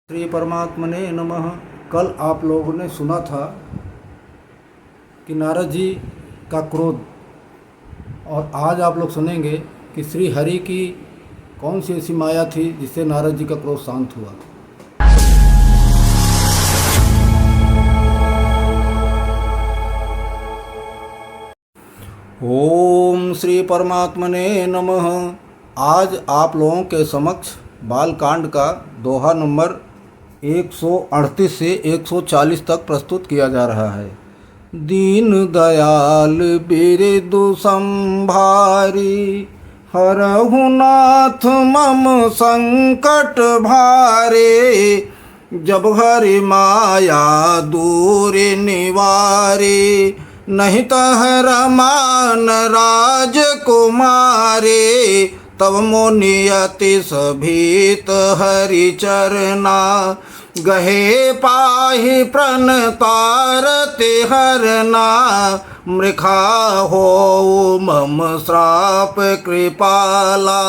श्री परमात्मने नमः। कल आप लोगों ने सुना था कि नारद जी का क्रोध, और आज आप लोग सुनेंगे कि श्री हरि की कौन सी ऐसी माया थी जिससे नारद जी का क्रोध शांत हुआ। ओम श्री परमात्मने नमः। आज आप लोगों के समक्ष बालकांड का दोहा नंबर 138 से 140 तक प्रस्तुत किया जा रहा है। दीन दयाल बिरदु संभारी, हरहु नाथ मम संकट भारे। जब हरि माया दूर निवारे, नहीं तहर मान राजकुमारे। तब मुनि अति सभीत हरि चरना, गहे पाहि प्रणतारति हरना। मृखा हो मम श्राप कृपाला,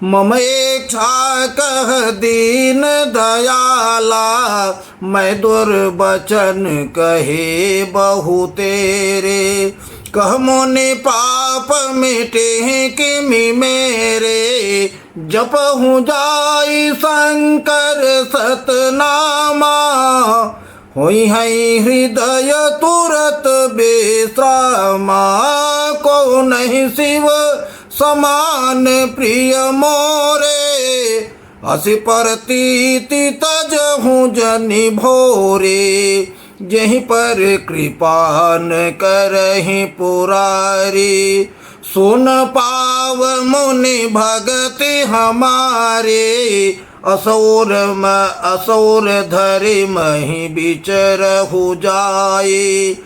मम इच्छा कह दीन दयाला। मैं दुर्बचन कहे बहु तेरे, कह मुनि पाप मिटे किमि मेरे। जपहु जाई शंकर सतनामा, होई है हृदय तुरत बेश्रामा। को नहीं शिव समान प्रिय मोरे, असी परतीति तजहु जनि भोरे। जहीं पर कृपा न करहि पुरारी, सुन पाव मुनि भगति हमारे। असौर धरि महि बिचरहु जाए,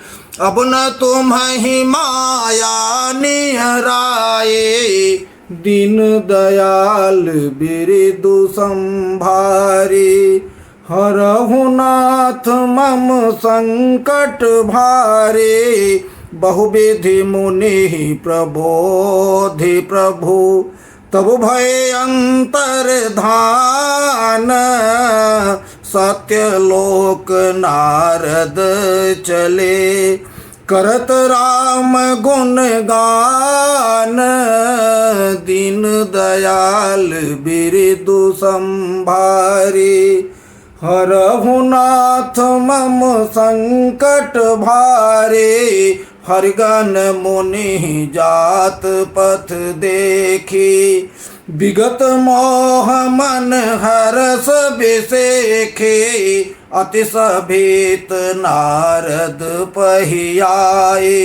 अब न तुम्हि माया निहराए। दीन दयाल बिरदु संभारी, हरहु नाथ मम संकट भारे। बहुविधि मुनि प्रबोधि प्रभु, तब भय अंतर धान। सत्यलोक नारद चले, करत राम गुण गान। दीन दयाल बिरदु संभारी, हरहु नाथ मम संकट भारे। हरिगण मुनि जात पथ देखी, विगत मोह मन हरस बिसेखे। अति सभीत नारद पहियाए,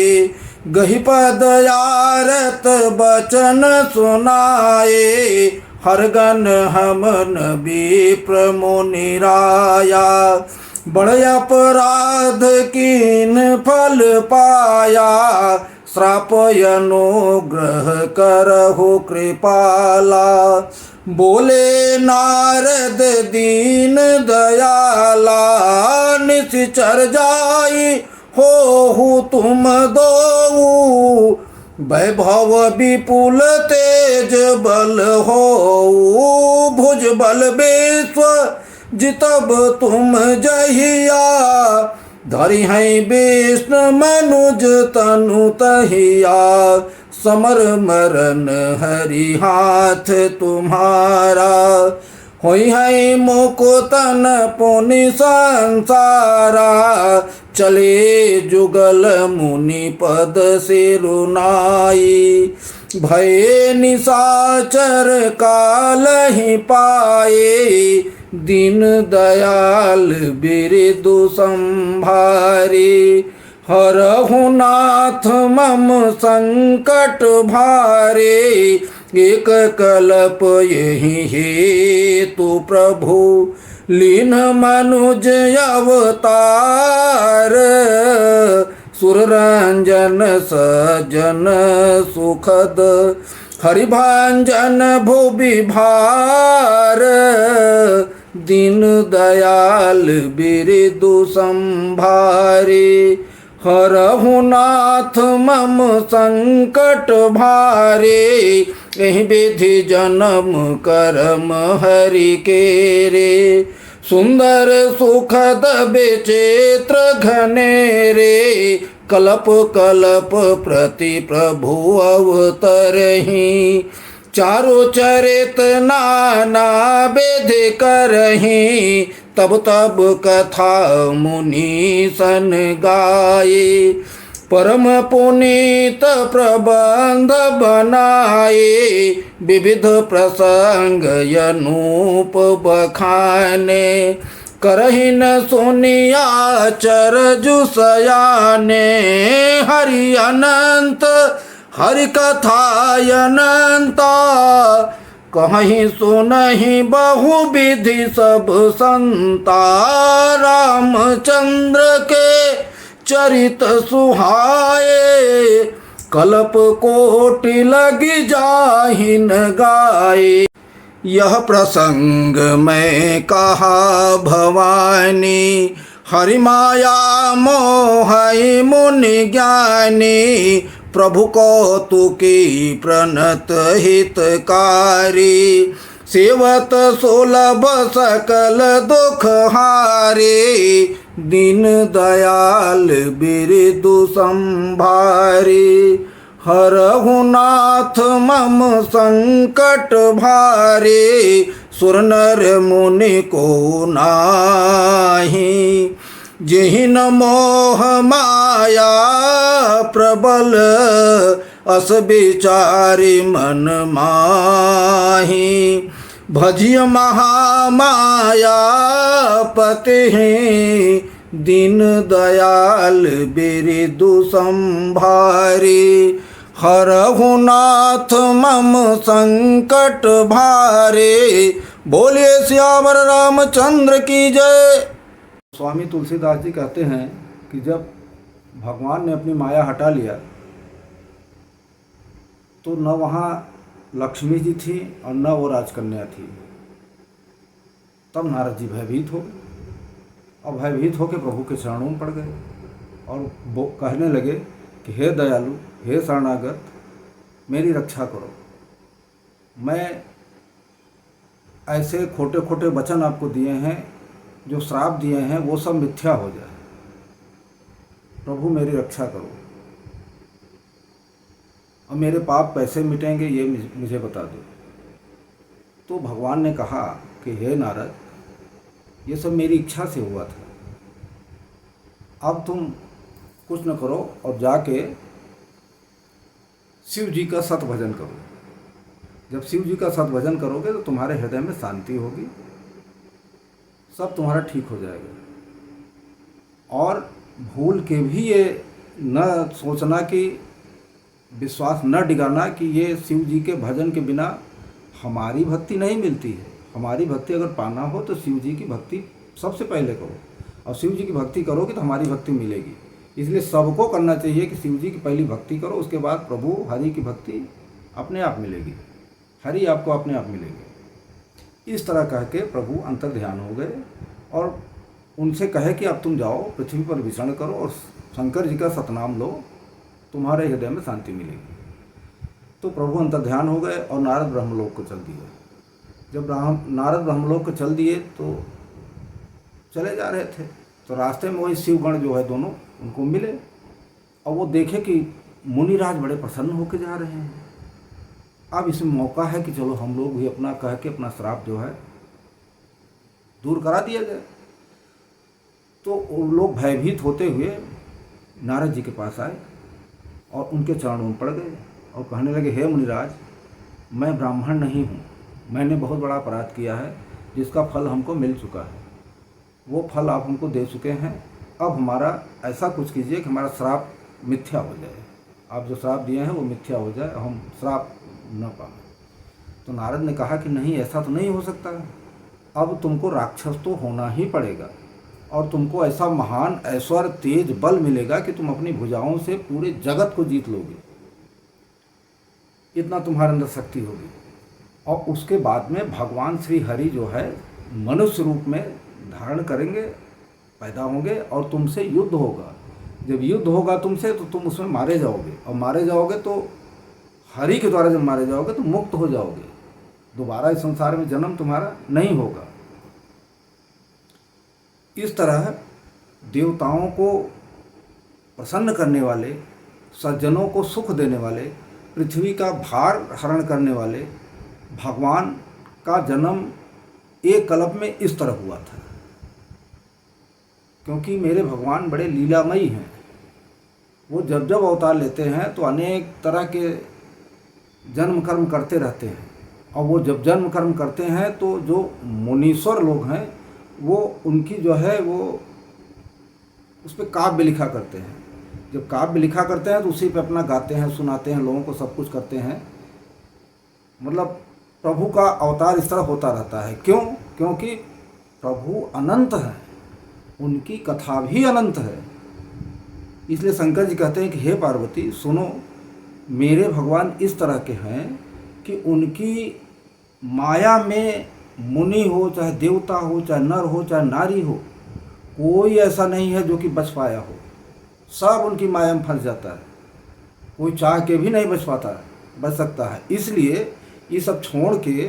गहि पद आरत बचन सुनाए। हरगन हमन विप्र मुनि राया, बड़ अपराध कीन फल पाया। श्राप अनुग्रह करहु कृपाला, बोले नारद दीन दयाला। निश्चर जाई हो तुम दोऊ, वैभव विपुल तेज बल हो। भुज बल विश्व जितब तुम जहिया, धरि हैं विष्णु मनुज तनु तहिया। समर मरण हरि हाथ तुम्हारा, होई है मुकुतन पुनि संसारा। चले जुगल मुनि पद सिरुनाई, भय निशाचर काल ही पाए। दीन दयाल बिरदु संभारी, हरहु नाथ मम संकट भारे। एक कल्प यही हेतु प्रभु, लीन मनुज अवतार। सुररंजन सजन सुखद, हरिभांजन भुवि भार। दीन दयाल बिरदु संभारी, हरहु नाथ मम संकट भारे। एहि विधि जन्म कर्म हरि के रे, सुंदर सुखद विचित्र घनेरे कल्प कल्प प्रति प्रभु अवतरहि चारु चरित नाना विधि करहि तब तब कथा मुनि सन गाये परम पुनीत प्रबंध बनाए विविध प्रसंग अनूप बखाने करहिन सुनिया चरजु सयाने हरि अनंत हरि कथा अनंता कहीं सुनहि बहु विधि सब संता रामचंद्र के चरित सुहाए कल्प कोटि लगी जाहिन गाए यह प्रसंग मैं कहा भवानी हरि माया मोहि मुनि ज्ञानी प्रभु कौतुकी प्रणत हितकारी सेवत सुलभ सकल दुख हारे दीन दयाल बिरदु संभारे हरहु नाथ मम संकट भारे सुर नर मुनि को नाहि जिहिन मोह माया प्रबल अस विचारि मन माहि भजिय महामाया पति दीन दयाल बिरदु संभारे हरहु नाथ मम संकट भारे बोलिए सियावर रामचंद्र की जय। स्वामी तुलसीदास जी कहते हैं कि जब भगवान ने अपनी माया हटा लिया तो न वहाँ लक्ष्मी जी थी और न वो राजकन्या थी। तब नारद जी भयभीत हो गए और भयभीत होकर प्रभु के चरणों में पड़ गए और वो कहने लगे कि हे दयालु, हे शरणागत, मेरी रक्षा करो। मैं ऐसे खोटे खोटे वचन आपको दिए हैं, जो श्राप दिए हैं वो सब मिथ्या हो जाए। प्रभु मेरी रक्षा करो और मेरे पाप कैसे मिटेंगे ये मुझे बता दो। तो भगवान ने कहा कि हे नारद, ये सब मेरी इच्छा से हुआ था। अब तुम कुछ न करो और जाके शिव जी का सत भजन करो। जब शिव जी का सत भजन करोगे तो तुम्हारे हृदय में शांति होगी, सब तुम्हारा ठीक हो जाएगा। और भूल के भी ये न सोचना कि विश्वास न डिगाना कि ये शिव जी के भजन के बिना हमारी भक्ति नहीं मिलती है। हमारी भक्ति अगर पाना हो तो शिव जी की भक्ति सबसे पहले करो, और शिव जी की भक्ति करोगे तो हमारी भक्ति मिलेगी। इसलिए सबको करना चाहिए कि शिव जी की पहली भक्ति करो, उसके बाद प्रभु हरि की भक्ति अपने आप मिलेगी, हरि आपको अपने आप मिलेगी। इस तरह कह के प्रभु अंतर ध्यान हो गए और उनसे कहे कि अब तुम जाओ पृथ्वी पर विचरण करो और शंकर जी का सतनाम लो, तुम्हारे हृदय में शांति मिलेगी। तो प्रभु अंतर ध्यान हो गए और नारद ब्रह्मलोक को चल दिए। जब नारद ब्रह्मलोक को चल दिए तो चले जा रहे थे तो रास्ते में वही शिवगण जो है दोनों उनको मिले और वो देखे कि मुनिराज बड़े प्रसन्न होकर जा रहे हैं। अब इसमें मौका है कि चलो हम लोग भी अपना कह के अपना श्राप जो है दूर करा दिया जाए। तो वो लोग भयभीत होते हुए नारद जी के पास आए और उनके चरणों में पड़ गए और कहने लगे, हे मुनिराज, मैं ब्राह्मण नहीं हूँ, मैंने बहुत बड़ा अपराध किया है जिसका फल हमको मिल चुका है। वो फल आप हमको दे चुके हैं। अब हमारा ऐसा कुछ कीजिए कि हमारा श्राप मिथ्या हो जाए। आप जो श्राप दिए हैं वो मिथ्या हो जाए, हम श्राप न पाएं। तो नारद ने कहा कि नहीं, ऐसा तो नहीं हो सकता। अब तुमको राक्षस तो होना ही पड़ेगा और तुमको ऐसा महान ऐश्वर्य तेज बल मिलेगा कि तुम अपनी भुजाओं से पूरे जगत को जीत लोगे। इतना तुम्हारे अंदर शक्ति होगी। और उसके बाद में भगवान श्री हरि जो है मनुष्य रूप में धारण करेंगे, पैदा होंगे और तुमसे युद्ध होगा। जब युद्ध होगा तुमसे तो तुम उसमें मारे जाओगे और मारे जाओगे तो हरि के द्वारा जब मारे जाओगे तो मुक्त हो जाओगे। दोबारा इस संसार में जन्म तुम्हारा नहीं होगा। इस तरह देवताओं को प्रसन्न करने वाले, सज्जनों को सुख देने वाले, पृथ्वी का भार हरण करने वाले भगवान का जन्म एक कल्प में इस तरह हुआ था। क्योंकि मेरे भगवान बड़े लीलामयी हैं, वो जब जब अवतार लेते हैं तो अनेक तरह के जन्म कर्म करते रहते हैं। और वो जब जन्म कर्म करते हैं तो जो मुनीश्वर लोग हैं वो उनकी जो है वो उस पर काव्य लिखा करते हैं। जब काव्य लिखा करते हैं तो उसी पे अपना गाते हैं, सुनाते हैं, लोगों को सब कुछ करते हैं। मतलब प्रभु का अवतार इस तरह होता रहता है। क्यों? क्योंकि प्रभु अनंत हैं, उनकी कथा भी अनंत है। इसलिए शंकर जी कहते हैं कि हे पार्वती सुनो, मेरे भगवान इस तरह के हैं कि उनकी माया में मुनि हो, चाहे देवता हो, चाहे नर हो, चाहे नारी हो, कोई ऐसा नहीं है जो कि बच पाया हो। सब उनकी माया में फंस जाता है, कोई चाह के भी नहीं बच सकता है। इसलिए ये सब छोड़ के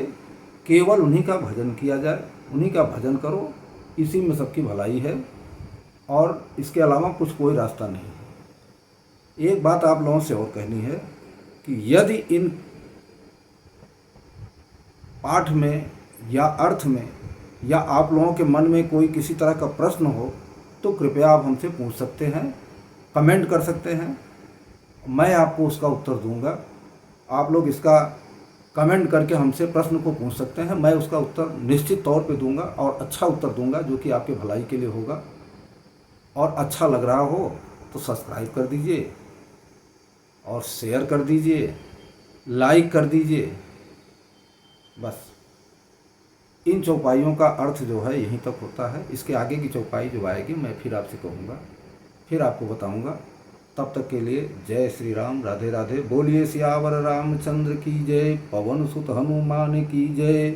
केवल उन्हीं का भजन किया जाए, उन्हीं का भजन करो, इसी में सबकी भलाई है और इसके अलावा कुछ कोई रास्ता नहीं है। एक बात आप लोगों से और कहनी है कि यदि इन पाठ में या अर्थ में या आप लोगों के मन में कोई किसी तरह का प्रश्न हो तो कृपया आप हमसे पूछ सकते हैं, कमेंट कर सकते हैं, मैं आपको उसका उत्तर दूंगा। आप लोग इसका कमेंट करके हमसे प्रश्न को पूछ सकते हैं, मैं उसका उत्तर निश्चित तौर पे दूंगा और अच्छा उत्तर दूंगा जो कि आपके भलाई के लिए होगा। और अच्छा लग रहा हो तो सब्सक्राइब कर दीजिए और शेयर कर दीजिए, लाइक कर दीजिए। बस इन चौपाइयों का अर्थ जो है यहीं तक होता है। इसके आगे की चौपाई जो आएगी मैं फिर आपसे कहूँगा, फिर आपको बताऊँगा। तब तक के लिए जय श्री राम, राधे राधे। बोलिए सियावर रामचंद्र की जय, पवन सुत हनुमान की जय।